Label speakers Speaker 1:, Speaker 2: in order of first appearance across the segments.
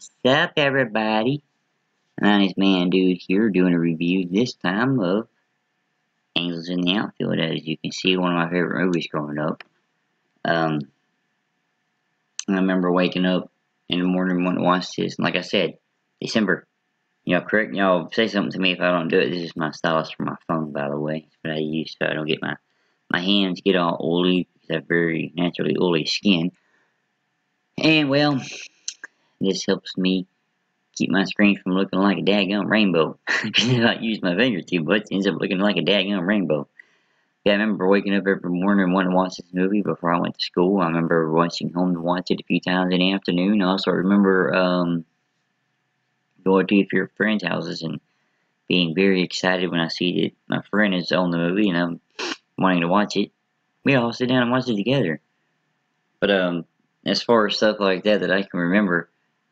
Speaker 1: What's up, everybody? 90's Man Dude here, doing a review this time of Angels in the Outfield. As you can see, one of my favorite movies growing up. I remember waking up in the morning wanting to watch this, and like I said, December. Correct? Y'all say something to me if I don't do it. This is my stylus for my phone, by the way. It's what I use so I don't get my hands get all oily because I have very naturally oily skin. And well, this helps me keep my screen from looking like a daggum rainbow. Because if I use my finger too much, it ends up looking like a daggum rainbow. Yeah, I remember waking up every morning and wanting to watch this movie before I went to school. I remember rushing home to watch it a few times in the afternoon. I also remember going to a few friends' houses and being very excited when I see that my friend is on the movie and I'm wanting to watch it. We all sit down and watch it together. But as far as stuff like that I can remember,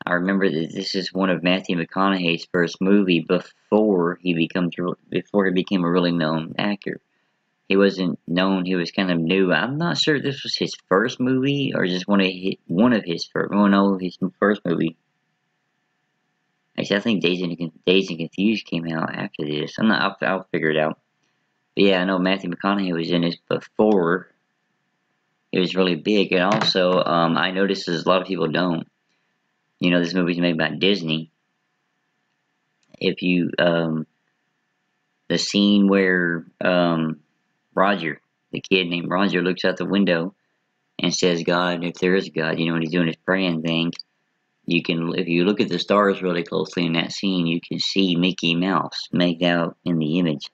Speaker 1: I remember that this is one of Matthew McConaughey's first movie before he became a really known actor. He wasn't known; he was kind of new. I'm not sure if this was his first movie or just one of his first. Oh no, his first movie. Actually, I think Dazed and Confused came out after this. I'm not. I'll figure it out. But yeah, I know Matthew McConaughey was in this before it was really big, and also I noticed as a lot of people don't. This movie's made by Disney. If you, the scene where, Roger, the kid named Roger, looks out the window and says, God, if there is a God, when he's doing his praying thing, if you look at the stars really closely in that scene, you can see Mickey Mouse made out in the image.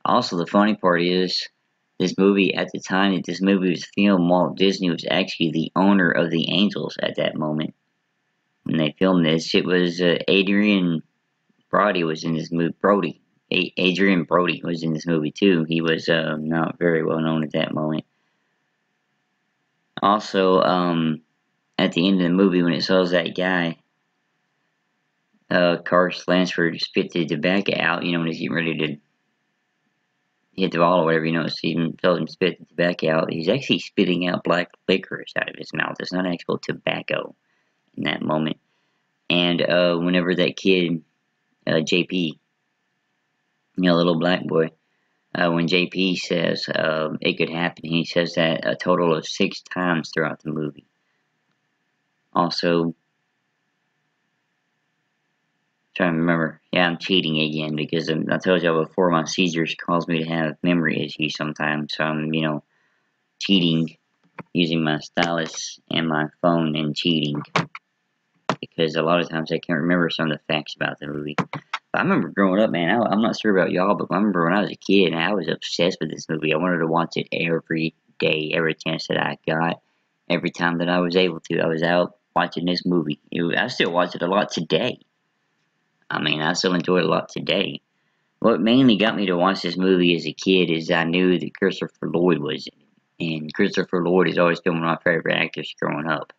Speaker 1: Also, the funny part is, this movie, at the time that this movie was filmed, Walt Disney was actually the owner of the Angels at that moment. When they filmed this, it was Adrian Brody was in this movie. Adrian Brody was in this movie too. He was not very well known at that moment. Also, at the end of the movie, when it shows that guy, Carson Lansford spit the tobacco out, when he's getting ready to hit the ball or whatever, he tells him spit the tobacco out. He's actually spitting out black licorice out of his mouth. It's not actual tobacco in that moment. And whenever that kid, JP, little black boy, when JP says it could happen, he says that a total of 6 times throughout the movie. Also, trying to remember, yeah, I'm cheating again because I told y'all before my seizures cause me to have memory issues sometimes, so I'm, cheating using my stylus and my phone and cheating because a lot of times I can't remember some of the facts about the movie. I remember growing up, man, I'm not sure about y'all, but I remember when I was a kid, I was obsessed with this movie. I wanted to watch it every day, every chance that I got, every time that I was able to. I was out watching this movie. I still watch it a lot today. I still enjoy it a lot today. What mainly got me to watch this movie as a kid is I knew that Christopher Lloyd was in it. And Christopher Lloyd has always been one of my favorite actors growing up.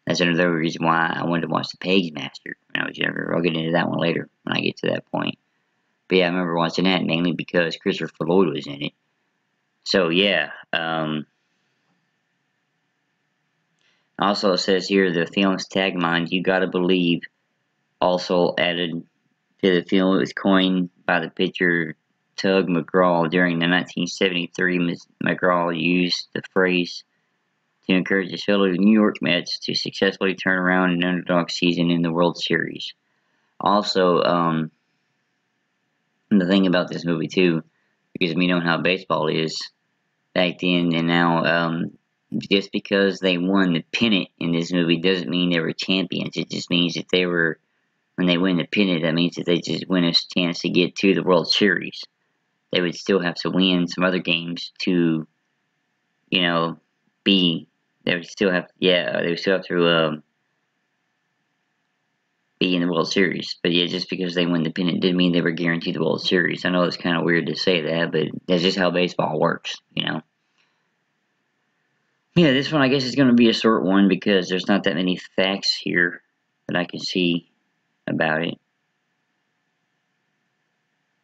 Speaker 1: That's another reason why I wanted to watch The Pagemaster when I was younger. I'll get into that one later when I get to that point. But yeah, I remember watching that mainly because Christopher Lloyd was in it. So yeah, also it says here the film's tagline, "You Gotta Believe," also added to the film. It was coined by the pitcher Tug McGraw during the 1973. McGraw used the phrase to encourage his fellow New York Mets to successfully turn around an underdog season in the World Series. Also, the thing about this movie too, because we know how baseball is back then and now, just because they won the pennant in this movie doesn't mean they were champions. It just means that when they win the pennant, that means that they just win a chance to get to the World Series. They would still have to win some other games to, they would still have to be in the World Series. But yeah, just because they win the pennant didn't mean they were guaranteed the World Series. I know it's kind of weird to say that, but that's just how baseball works, Yeah, this one I guess is going to be a short one because there's not that many facts here that I can see about it.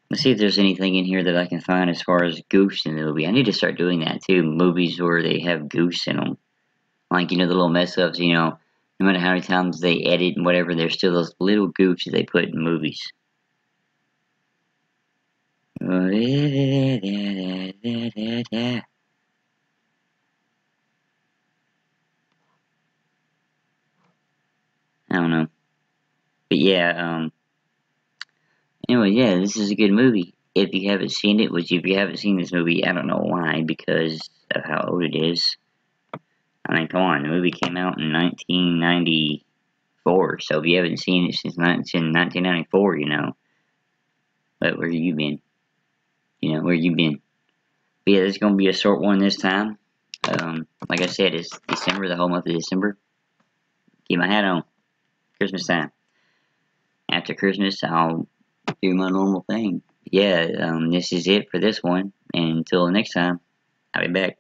Speaker 1: Let's see if there's anything in here that I can find as far as goofs in the movie. I need to start doing that too. Movies where they have goofs in them. Like, the little mess ups, No matter how many times they edit and whatever, there's still those little goofs that they put in movies. I don't know. But yeah, anyway, yeah, this is a good movie. If you haven't seen it, which if you haven't seen this movie, I don't know why, because of how old it is. I mean, come on, the movie came out in 1994, so if you haven't seen it since 1994, you know, but where you been? You know, where you been? But yeah, this is going to be a short one this time. Like I said, it's December, the whole month of December. Keep my hat on. Christmas time. After Christmas, I'll do my normal thing. Yeah, this is it for this one. And until next time, I'll be back.